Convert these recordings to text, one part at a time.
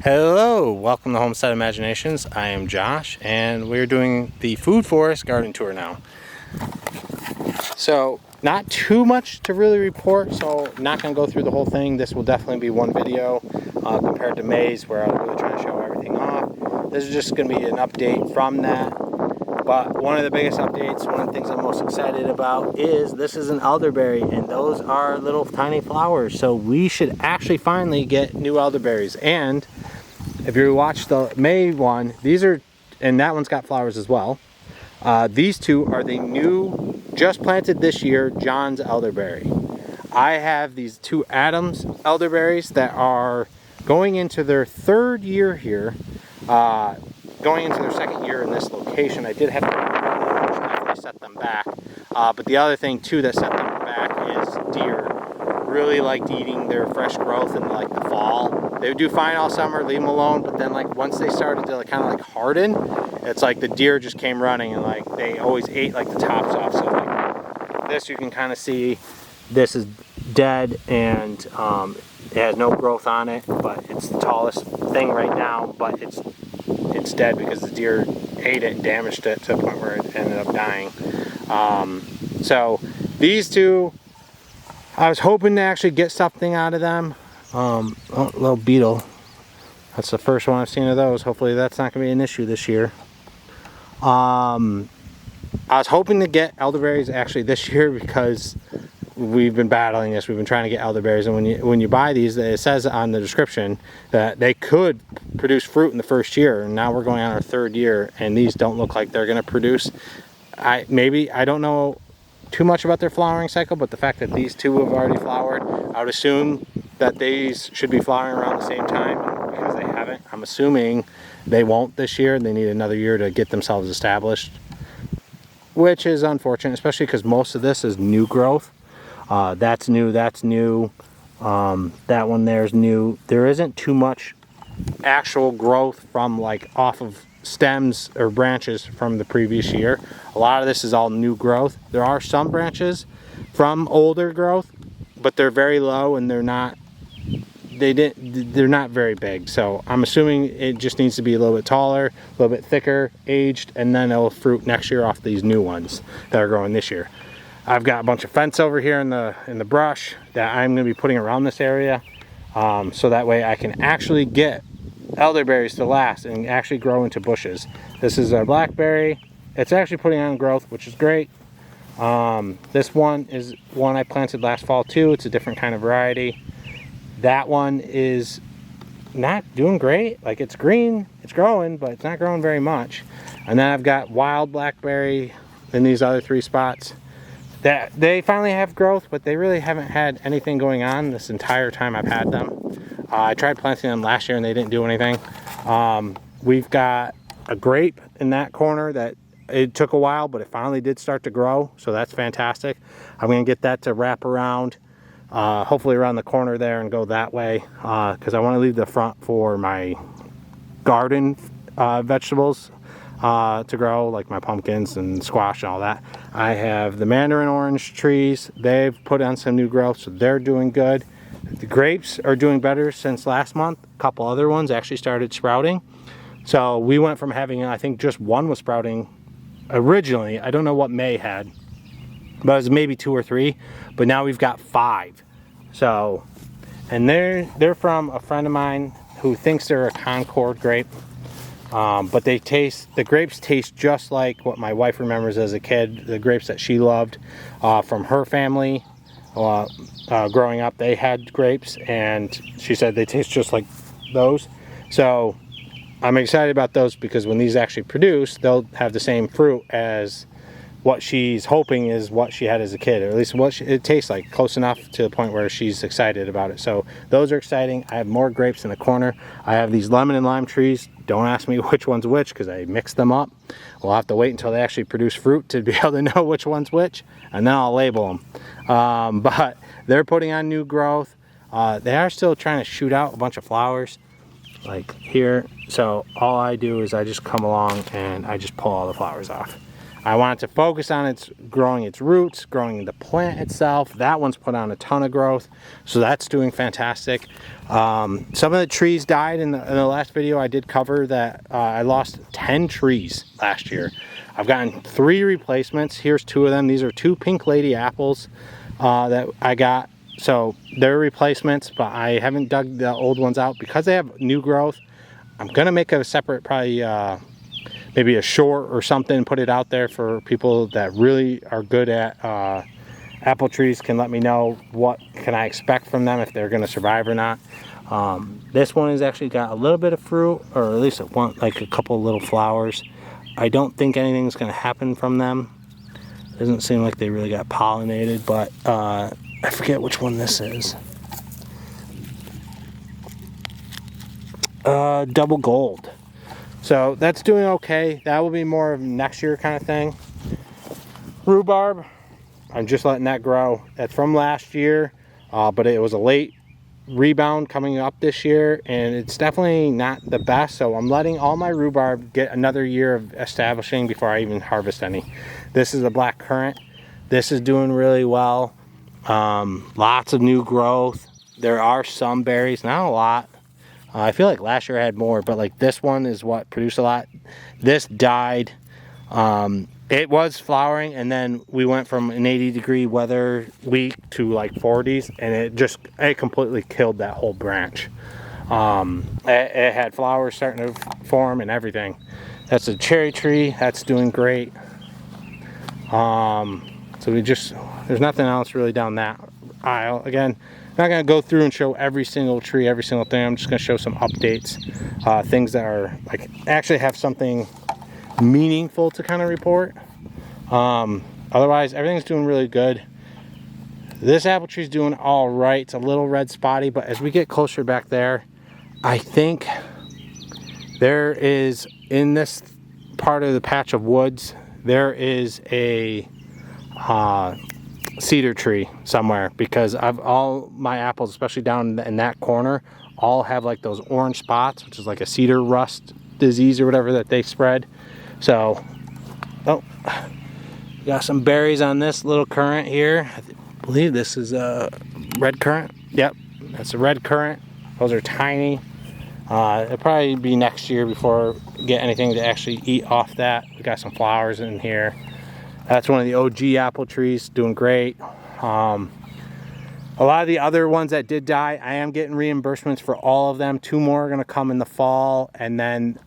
Hello, welcome to Homestead Imaginations. I am Josh and we're doing the Food Forest garden tour now. So not too much to really report, so not going to go through the whole thing. This will definitely be one video compared to May's where I was really trying to show everything off. This is just going to be an update from that. But one of the biggest updates, one of the things I'm most excited about is this is an elderberry, and those are little tiny flowers. So we should actually finally get new elderberries. And if you watch the May one, these are, and that one's got flowers as well. These two are the new, just planted this year, John's elderberry. I have these two Adams elderberries that are going into their third year here. Going into their second year in this location. I did have to definitely set them back. But the other thing too that set them back is deer really liked eating their fresh growth in like the fall. They would do fine all summer, leave them alone, but then like once they started to like, kind of like harden, it's like the deer just came running and like they always ate like the tops off. So like this you can kind of see this is dead and it has no growth on it, but it's the tallest thing right now, but it's dead because the deer ate it and damaged it to the point where it ended up dying. So these two, I was hoping to actually get something out of them. Oh, little beetle. That's the first one I've seen of those. Hopefully that's not going to be an issue this year. I was hoping to get elderberries actually this year because we've been battling this. We've been trying to get elderberries, and when you buy these, it says on the description that they could produce fruit in the first year, and now we're going on our third year and these don't look like they're going to produce. I don't know too much about their flowering cycle, but the fact that these two have already flowered, I would assume that these should be flowering around the same time. Because they haven't, I'm assuming they won't this year. They need another year to get themselves established, which is unfortunate, especially because most of this is new growth. That's new, that one there's new. There isn't too much actual growth from like off of stems or branches from the previous year. A lot of this is all new growth. There are some branches from older growth, but they're very low and they're not very big. So I'm assuming it just needs to be a little bit taller, a little bit thicker, aged, and then it'll fruit next year off these new ones that are growing this year. I've got a bunch of fence over here in the brush that I'm going to be putting around this area, so that way I can actually get elderberries to last and actually grow into bushes. This is our blackberry. It's actually putting on growth, which is great. This one is one I planted last fall too. It's a different kind of variety. That one is not doing great. Like it's green, it's growing, but it's not growing very much. And then I've got wild blackberry in these other three spots that they finally have growth, but they really haven't had anything going on this entire time I've had them. I tried planting them last year and they didn't do anything. We've got a grape in that corner that it took a while, but it finally did start to grow, so that's fantastic. I'm going to get that to wrap around, hopefully around the corner there and go that way, because I want to leave the front for my garden vegetables to grow, like my pumpkins and squash and all that. I have the mandarin orange trees. They've put on some new growth, so they're doing good. The grapes are doing better since last month. A couple other ones actually started sprouting. So we went from having, I think just one was sprouting originally. I don't know what May had, but it was maybe 2 or 3. But now we've got 5. So, and they're from a friend of mine who thinks they're a Concord grape. But the grapes taste just like what my wife remembers as a kid, the grapes that she loved from her family. Growing up, they had grapes, and she said they taste just like those. So I'm excited about those because when these actually produce, they'll have the same fruit as what she's hoping is what she had as a kid, or at least what it tastes like, close enough to the point where she's excited about it. So those are exciting. I have more grapes in the corner. I have these lemon and lime trees. Don't ask me which one's which because I mixed them up. We'll have to wait until they actually produce fruit to be able to know which one's which, and then I'll label them. But they're putting on new growth. They are still trying to shoot out a bunch of flowers like here. So all I do is I just come along and I just pull all the flowers off. I wanted to focus on growing its roots, growing the plant itself. That one's put on a ton of growth, so that's doing fantastic. Some of the trees died in the last video. I did cover that I lost 10 trees last year. I've gotten 3 replacements. Here's 2 of them. These are 2 pink lady apples that I got. So they're replacements, but I haven't dug the old ones out because they have new growth. I'm gonna make a separate, probably maybe a short or something, put it out there for people that really are good at apple trees. Can let me know what can I expect from them, if they're gonna survive or not. This one has actually got a little bit of fruit, or at least like a couple of little flowers. I don't think anything's gonna happen from them. Doesn't seem like they really got pollinated, but I forget which one this is. Double gold. So that's doing okay. That will be more of next year kind of thing. Rhubarb, I'm just letting that grow. That's from last year, but it was a late rebound coming up this year, and it's definitely not the best. So I'm letting all my rhubarb get another year of establishing before I even harvest any. This is a black currant. This is doing really well. Lots of new growth. There are some berries, not a lot. I feel like last year I had more, but like this one is what produced a lot. This died. It was flowering, and then we went from an 80-degree weather week to like 40s, and it completely killed that whole branch. It had flowers starting to form and everything. That's a cherry tree. That's doing great. So there's nothing else really down that aisle. Again, I'm not going to go through and show every single tree, every single thing. I'm just going to show some updates, things that are like actually have something meaningful to kind of report. Otherwise, everything's doing really good. This apple tree is doing all right. It's a little red spotty, but as we get closer back there, I think there is, in this part of the patch of woods, there is a cedar tree somewhere, because all my apples, especially down in that corner, all have like those orange spots, which is like a cedar rust disease or whatever that they spread. So, got some berries on this little currant here. I believe this is a red currant. Yep, that's a red currant. Those are tiny. It'll probably be next year before we get anything to actually eat off that. We got some flowers in here. That's one of the OG apple trees, doing great. A lot of the other ones that did die, I am getting reimbursements for all of them. 2 more are gonna come in the fall, and then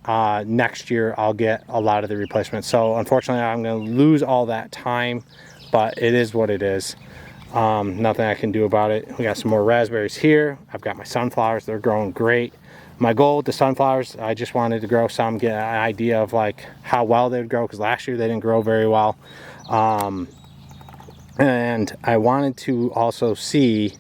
next year I'll get a lot of the replacements. So unfortunately, I'm gonna lose all that time, but it is what it is. Nothing I can do about it. We got some more raspberries here. I've got my sunflowers, they're growing great. My goal with the sunflowers, I just wanted to grow some, get an idea of like how well they would grow, because last year they didn't grow very well. And I wanted to also see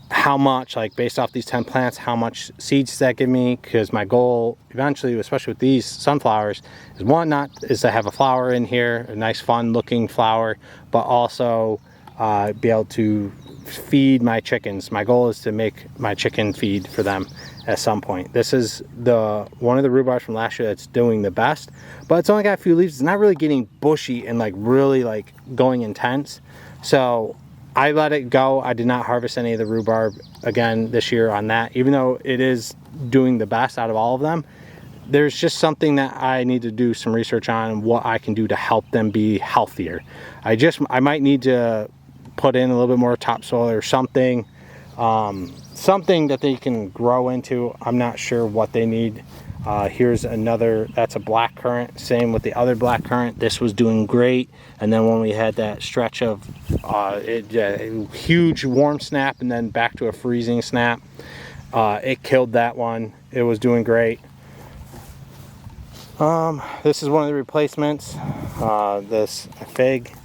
how much, like based off these 10 plants, how much seeds does that give me, because my goal eventually, especially with these sunflowers, is to have a flower in here, a nice fun looking flower, but also be able to feed my chickens. My goal is to make my chicken feed for them at some point. This is one of the rhubarbs from last year that's doing the best, but it's only got a few leaves. It's not really getting bushy and like really like going intense. So I let it go. I did not harvest any of the rhubarb again this year on that, even though it is doing the best out of all of them. There's just something that I need to do some research on, what I can do to help them be healthier. I might need to put in a little bit more topsoil or something, something that they can grow into. I'm not sure what they need. Here's another, that's a black currant. Same with the other black currant. This was doing great, and then when we had that stretch of huge warm snap and then back to a freezing snap, it killed that one. It was doing great. This is one of the replacements. This fig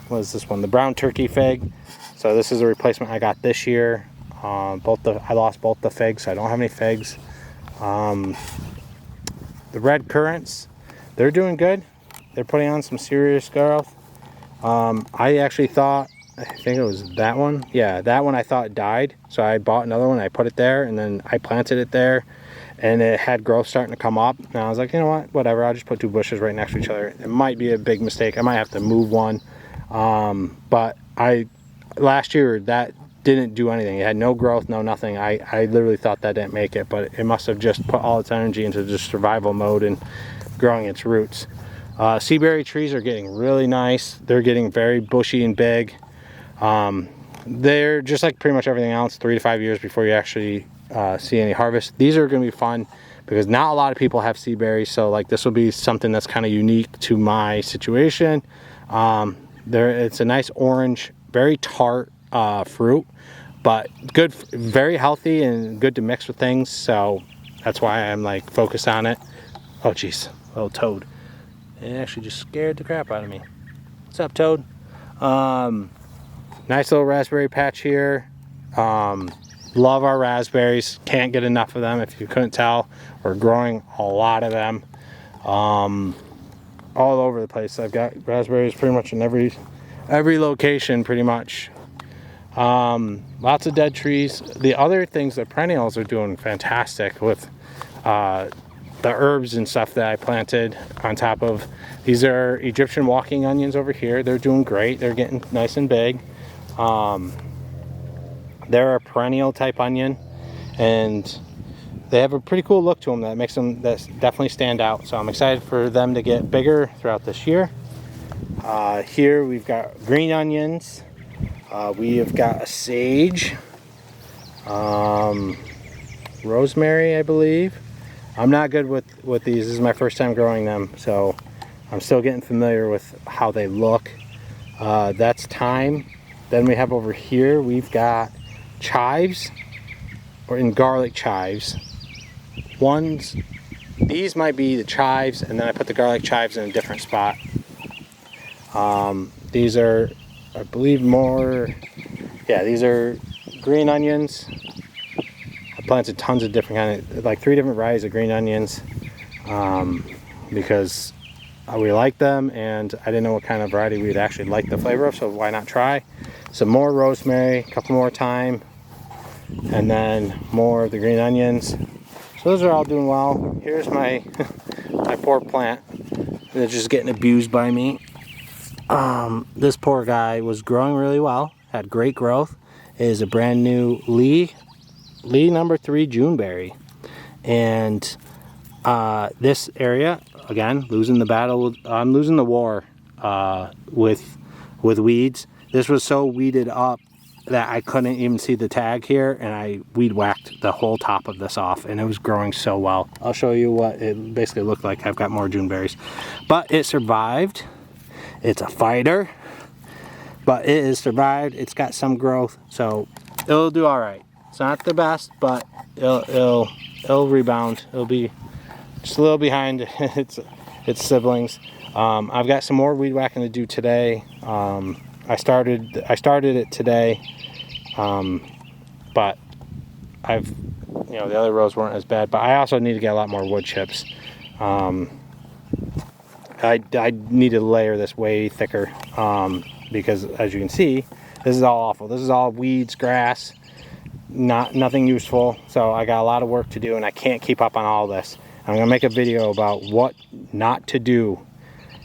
was this one, the brown turkey fig. So this is a replacement I got this year. I lost both the figs, so I don't have any figs. The red currants, they're doing good. They're putting on some serious growth. I actually thought I think it was that one. Yeah, that one I thought died. So I bought another one, I put it there, and then I planted it there. And it had growth starting to come up. And I was like, you know what, whatever, I'll just put 2 bushes right next to each other. It might be a big mistake. I might have to move one. But last year, that didn't do anything. It had no growth, no nothing. I literally thought that didn't make it, but it must have just put all its energy into just survival mode and growing its roots. Seaberry trees are getting really nice. They're getting very bushy and big. They're just like pretty much everything else, 3 to 5 years before you actually see any harvest. These are going to be fun because not a lot of people have sea berries, so like this will be something that's kind of unique to my situation. It's a nice orange, very tart fruit, but good, very healthy and good to mix with things, so that's why I'm like focused on it. Oh geez, little toad. It actually just scared the crap out of me. What's up, toad? Nice little raspberry patch here. Love our raspberries, can't get enough of them. If you couldn't tell, we're growing a lot of them all over the place. I've got raspberries pretty much in every location pretty much. Lots of dead trees. The other things, the perennials are doing fantastic with the herbs and stuff that I planted on top of. These are Egyptian walking onions over here. They're doing great. They're getting nice and big. They're a perennial type onion, and they have a pretty cool look to them that makes them definitely stand out. So I'm excited for them to get bigger throughout this year. Here we've got green onions. We have got a sage, rosemary, I believe. I'm not good with these. This is my first time growing them, so I'm still getting familiar with how they look. That's thyme. Then we have over here, we've got chives, or in garlic chives. These might be the chives, and then I put the garlic chives in a different spot. These are, I believe, these are green onions. I planted tons of different like 3 different varieties of green onions because we like them, and I didn't know what kind of variety we'd actually like the flavor of, so why not try? Some more rosemary, a couple more thyme, and then more of the green onions. So those are all doing well. Here's my my poor plant. They're just getting abused by me. This poor guy was growing really well, had great growth. It is a brand new Lee number 3 Juneberry, and this area, again, losing the battle. I'm losing the war with weeds. This was so weeded up that I couldn't even see the tag here, and I weed whacked the whole top of this off, and it was growing so well. I'll show you what it basically looked like. I've got more Juneberries, but it survived. It's a fighter, but it has survived. It's got some growth, so it'll do all right. It's not the best, but it'll rebound. It'll be just a little behind its siblings. I've got some more weed whacking to do today. I started it today, but the other rows weren't as bad. But I also need to get a lot more wood chips. I need to layer this way thicker because, as you can see, this is all awful. This is all weeds, grass, nothing useful. So I got a lot of work to do, and I can't keep up on all this. I'm gonna make a video about what not to do,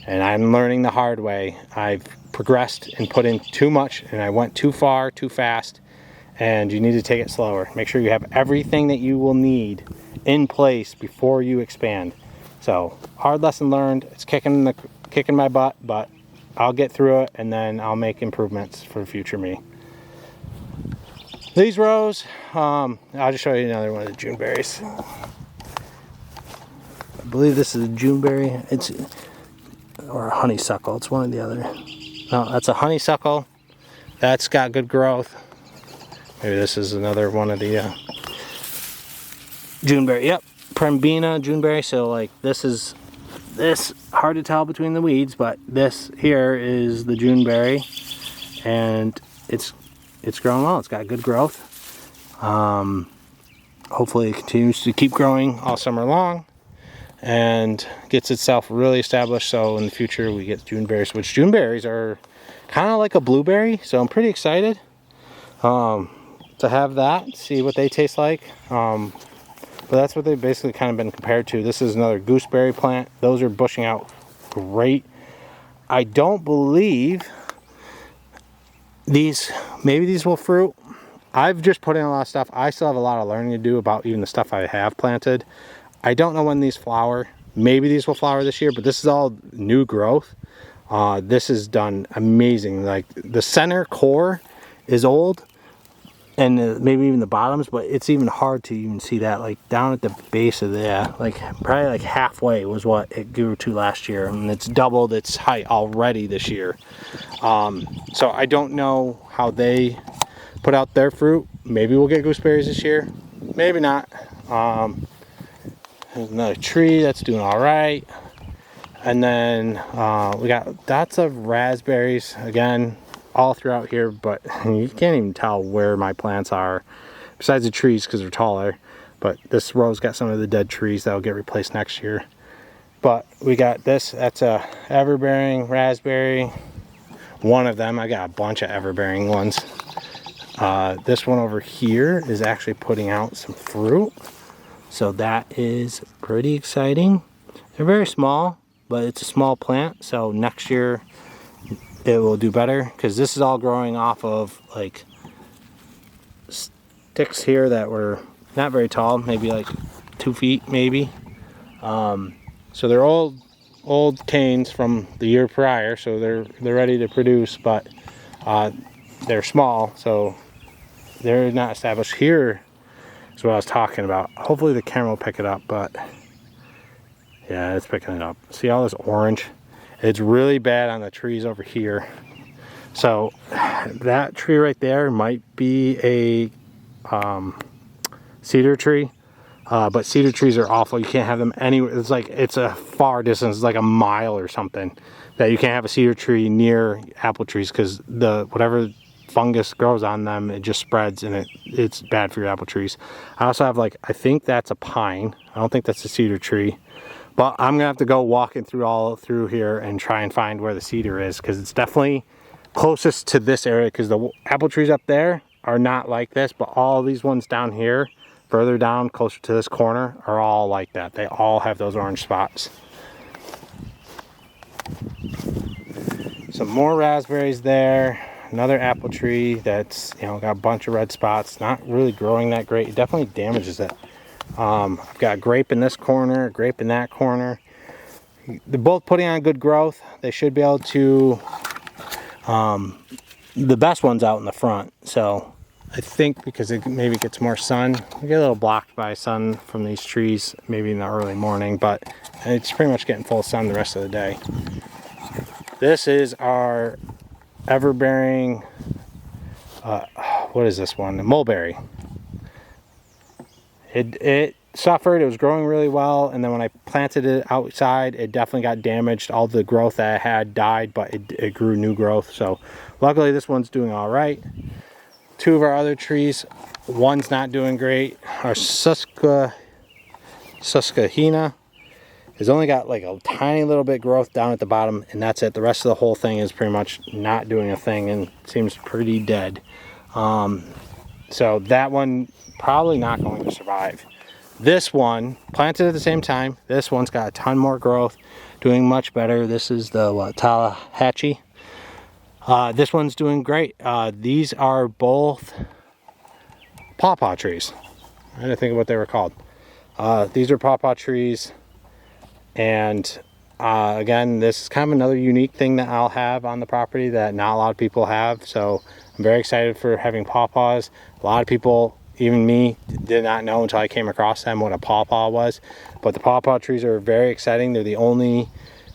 and I'm learning the hard way. I've progressed and put in too much, and I went too far, too fast, and you need to take it slower. Make sure you have everything that you will need in place before you expand. So, hard lesson learned. It's kicking my butt, but I'll get through it, and then I'll make improvements for future me. These rows, I'll just show you another one of the Juneberries. I believe this is a Juneberry. Or a honeysuckle. It's one or the other. No, that's a honeysuckle. That's got good growth. Maybe this is another one of the Juneberry. Yep, Prembina Juneberry. So like this hard to tell between the weeds, but this here is the Juneberry, and it's growing well. It's got good growth. Hopefully it continues to keep growing all summer long and gets itself really established, so in the future we get Juneberries, which Juneberries are kind of like a blueberry, so I'm pretty excited to have that, see what they taste like. But that's what they've basically kind of been compared to. This is another gooseberry plant. Those are bushing out great. I don't believe maybe these will fruit. I've just put in a lot of stuff. I still have a lot of learning to do about even the stuff I have planted. I don't know when these flower. Maybe these will flower this year, but this is all new growth. This is done amazing. Like the center core is old, and maybe even the bottoms, but it's even hard to even see that. Like down at the base of that, like probably like halfway was what it grew to last year, and it's doubled its height already this year. So I don't know how they put out their fruit. Maybe we'll get gooseberries this year, maybe not. There's another tree that's doing all right, and then we got lots of raspberries again all throughout here, but you can't even tell where my plants are besides the trees because they're taller. But this row's got some of the dead trees that will get replaced next year. But we got this, that's a everbearing raspberry, one of them. I got a bunch of everbearing ones. This one over here is actually putting out some fruit, so that is pretty exciting. They're very small, but it's a small plant, so next year it will do better, because this is all growing off of like sticks here that were not very tall, maybe like 2 feet maybe. So they're old canes from the year prior, so they're ready to produce, but they're small, so they're not established. Here is what I was talking about. Hopefully the camera will pick it up, but yeah, it's picking it up. See all this orange? It's really bad on the trees over here. So that tree right there might be a cedar tree, but cedar trees are awful. You can't have them anywhere. It's a far distance. It's like a mile or something that you can't have a cedar tree near apple trees, because whatever fungus grows on them, it just spreads, and it's bad for your apple trees. I also have I think that's a pine. I don't think that's a cedar tree. But I'm gonna have to go walking through here and try and find where the cedar is, because it's definitely closest to this area, because the apple trees up there are not like this, but all these ones down here, further down, closer to this corner, are all like that. They all have those orange spots. Some more raspberries there. Another apple tree that's got a bunch of red spots, not really growing that great. It definitely damages it. I've got a grape in this corner, a grape in that corner. They're both putting on good growth. They should be able to, the best one's out in the front. So I think because it maybe gets more sun, we get a little blocked by sun from these trees, maybe in the early morning, but it's pretty much getting full sun the rest of the day. This is our everbearing, what is this one? The mulberry. It suffered. It was growing really well, and then when I planted it outside, it definitely got damaged. All the growth that I had died, but it grew new growth. So luckily this one's doing all right. Two of our other trees, one's not doing great. Our Susquehanna has only got like a tiny little bit growth down at the bottom, and that's it. The rest of the whole thing is pretty much not doing a thing and seems pretty dead. So that one probably not going to survive. This one, planted at the same time, this one's got a ton more growth, doing much better. This is the Tallahatchie. This one's doing great. These are both pawpaw trees. I had to think of what they were called. These are pawpaw trees, and again, this is kind of another unique thing that I'll have on the property that not a lot of people have. So I'm very excited for having pawpaws. A lot of people, even me, did not know until I came across them what a pawpaw was. But the pawpaw trees are very exciting. They're the only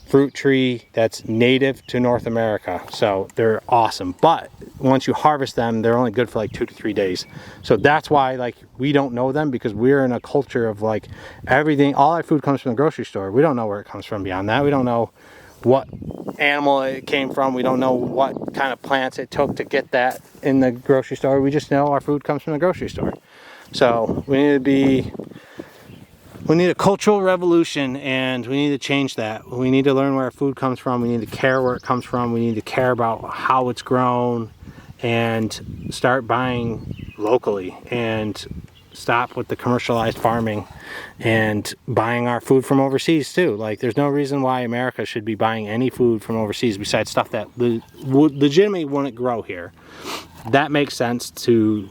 fruit tree that's native to North America, so they're awesome. But once you harvest them, they're only good for like 2 to 3 days. So that's why we don't know them, because we're in a culture of everything, all our food comes from the grocery store. We don't know where it comes from beyond that. We don't know what animal it came from. We don't know what kind of plants it took to get that in the grocery store. We just know our food comes from the grocery store. So we need to be We need a cultural revolution, and we need to change that. We need to learn where our food comes from. We need to care where it comes from. We need to care about how it's grown and start buying locally and stop with the commercialized farming and buying our food from overseas too. Like, there's no reason why America should be buying any food from overseas besides stuff that legitimately wouldn't grow here. That makes sense to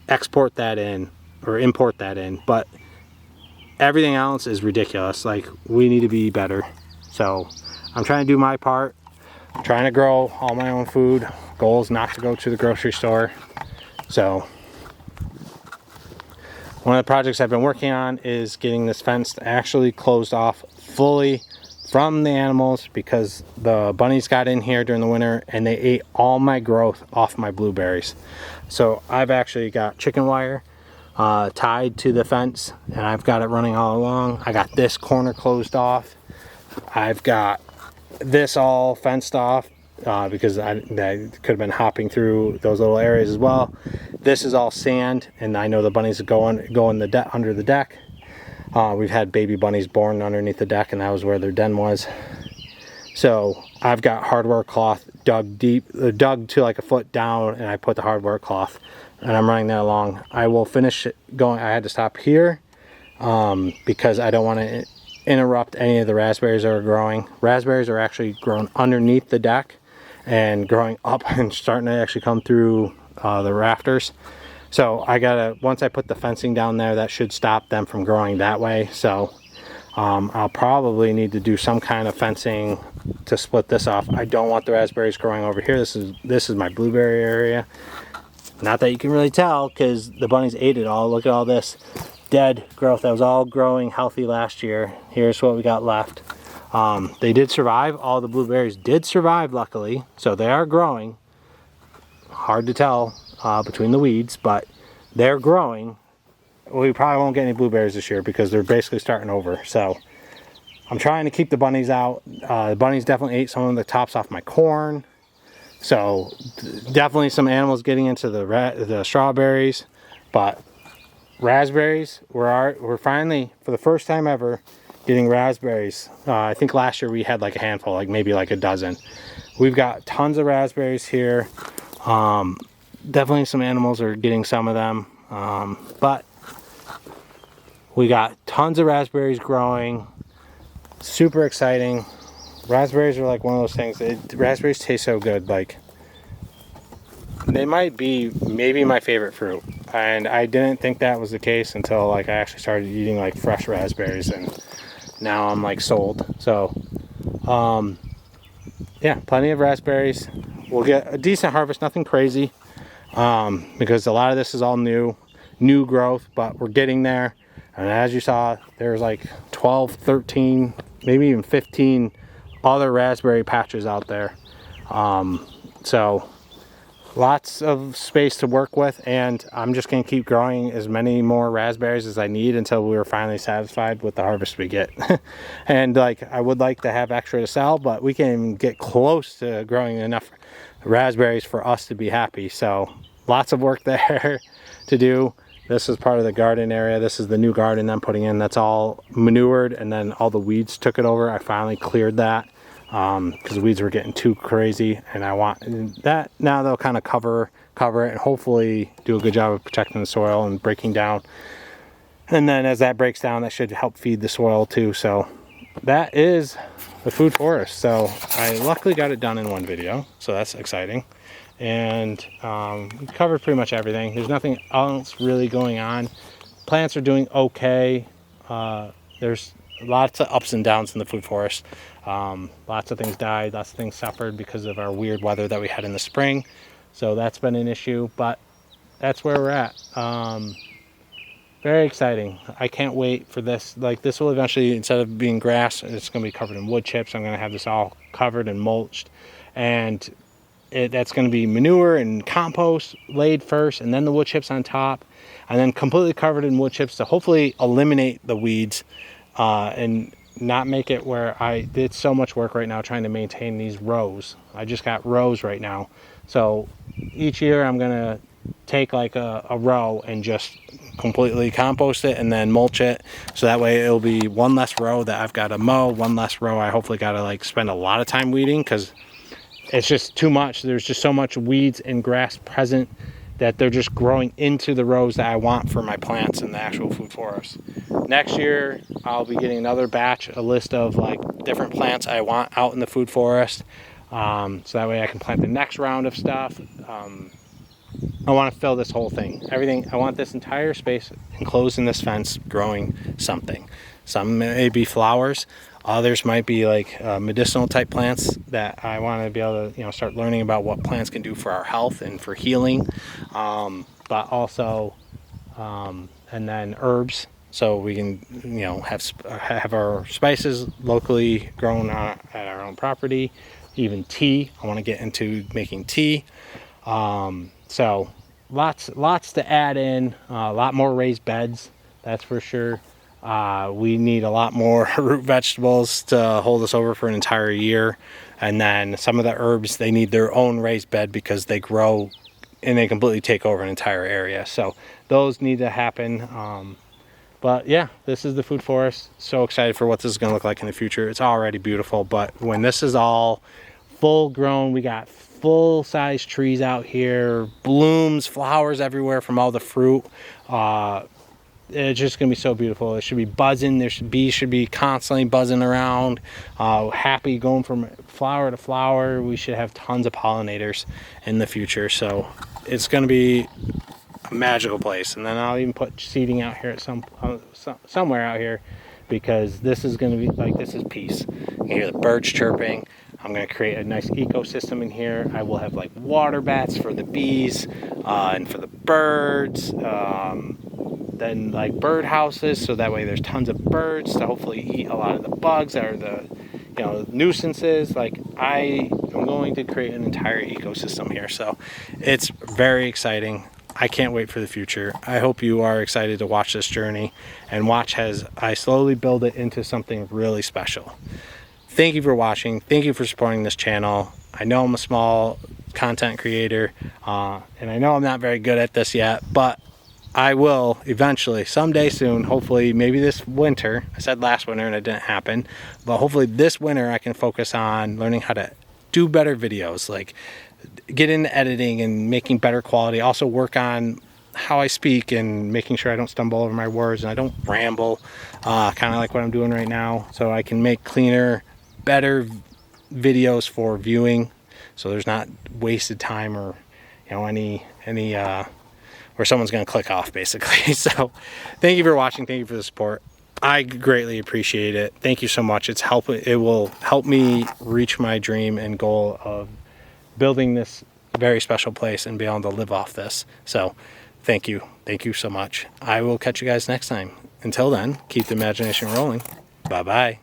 export that in or import that in, but everything else is ridiculous. Like, we need to be better. So I'm trying to do my part. I'm trying to grow all my own food. Goal is not to go to the grocery store. So one of the projects I've been working on is getting this fence actually closed off fully from the animals, because the bunnies got in here during the winter and they ate all my growth off my blueberries. So I've actually got chicken wire tied to the fence, and I've got it running all along. I got this corner closed off. I've got this all fenced off because I could have been hopping through those little areas as well. This is all sand, and I know the bunnies go in the under the deck. We've had baby bunnies born underneath the deck, and that was where their den was. So I've got hardware cloth dug to like a foot down, and I put the hardware cloth, and I'm running that along. I will finish it going. I had to stop here because I don't want to interrupt any of the raspberries that are growing. Raspberries are actually grown underneath the deck and growing up and starting to actually come through the rafters. So I gotta, once I put the fencing down there, that should stop them from growing that way. So I'll probably need to do some kind of fencing to split this off. I don't want the raspberries growing over here. This is my blueberry area. Not that you can really tell, because the bunnies ate it all. Look at all this dead growth that was all growing healthy last year. Here's what we got left. They did survive. All the blueberries did survive, luckily, so they are growing. Hard to tell between the weeds, but they're growing. We probably won't get any blueberries this year because they're basically starting over. So I'm trying to keep the bunnies out. The bunnies definitely ate some of the tops off my corn, so definitely some animals getting into the strawberries. But raspberries, we're finally, for the first time ever, getting raspberries. I think last year we had like a handful, like maybe like a dozen. We've got tons of raspberries here. Definitely some animals are getting some of them, but we got tons of raspberries growing. Super exciting. Raspberries are like one of those things. Raspberries taste so good. Like, they might be maybe my favorite fruit, and I didn't think that was the case until like I actually started eating like fresh raspberries, and now I'm like sold. So yeah, plenty of raspberries. We'll get a decent harvest, nothing crazy, because a lot of this is all new growth, but we're getting there. And as you saw, there's like 12, 13, maybe even 15 other raspberry patches out there. So lots of space to work with, and I'm just going to keep growing as many more raspberries as I need until we're finally satisfied with the harvest we get. And like, I would like to have extra to sell, but we can't even get close to growing enough raspberries for us to be happy. So lots of work there to do. This is part of the garden area. This is the new garden I'm putting in. That's all manured, and then all the weeds took it over. I finally cleared that because the weeds were getting too crazy, and I want that. Now they'll kind of cover it and hopefully do a good job of protecting the soil and breaking down. And then as that breaks down, that should help feed the soil too. So that is the food forest. So I luckily got it done in one video, so that's exciting. And we covered pretty much everything. There's nothing else really going on. Plants are doing okay. There's lots of ups and downs in the food forest. Lots of things died, lots of things suffered because of our weird weather that we had in the spring. So that's been an issue, but that's where we're at. Very exciting. I can't wait for this. Like, this will eventually, instead of being grass, it's going to be covered in wood chips. I'm going to have this all covered and mulched, and that's going to be manure and compost laid first, and then the wood chips on top, and then completely covered in wood chips to hopefully eliminate the weeds and not make it where I did so much work right now trying to maintain these rows. I just got rows right now. So each year I'm going to take like a row and just completely compost it and then mulch it, so that way it'll be one less row that I've got to mow, one less row I hopefully got to like spend a lot of time weeding, because it's just too much. There's just so much weeds and grass present that they're just growing into the rows that I want for my plants in the actual food forest. Next year, I'll be getting another batch, a list of like different plants I want out in the food forest. So that way I can plant the next round of stuff. I want to fill this whole thing. Everything, I want this entire space enclosed in this fence growing something. Some may be flowers. Others might be like medicinal type plants that I want to be able to, start learning about what plants can do for our health and for healing. But also, and then herbs, so we can, have our spices locally grown at our own property. Even tea. I want to get into making tea. So lots to add in. A lot more raised beds, that's for sure. We need a lot more root vegetables to hold us over for an entire year. And then some of the herbs, they need their own raised bed because they grow and they completely take over an entire area. So those need to happen. But yeah, this is the food forest. So excited for what this is going to look like in the future. It's already beautiful, but when this is all full grown, we got full size trees out here, blooms, flowers everywhere from all the fruit. It's just gonna be so beautiful. It should be buzzing. Bees should be constantly buzzing around, happy, going from flower to flower. We should have tons of pollinators in the future. So it's gonna be a magical place. And then I'll even put seeding out here at somewhere out here, because this is gonna be like, this is peace. You can hear the birds chirping. I'm going to create a nice ecosystem in here. I will have like water bats for the bees and for the birds. Then like bird houses, so that way there's tons of birds to hopefully eat a lot of the bugs that are the nuisances. Like, I am going to create an entire ecosystem here. So it's very exciting. I can't wait for the future. I hope you are excited to watch this journey and watch as I slowly build it into something really special. Thank you for watching. Thank you for supporting this channel. I know I'm a small content creator, and I know I'm not very good at this yet, but I will eventually, someday soon, hopefully, maybe this winter. I said last winter and it didn't happen, but hopefully this winter I can focus on learning how to do better videos, like get into editing and making better quality. Also work on how I speak and making sure I don't stumble over my words and I don't ramble, kind of like what I'm doing right now, so I can make cleaner, better videos for viewing, so there's not wasted time or any where someone's going to click off, basically. So thank you for watching. Thank you for the support. I greatly appreciate it. Thank you so much. It will help me reach my dream and goal of building this very special place and be able to live off this. So thank you so much. I will catch you guys next time. Until then, keep the imagination rolling. Bye bye.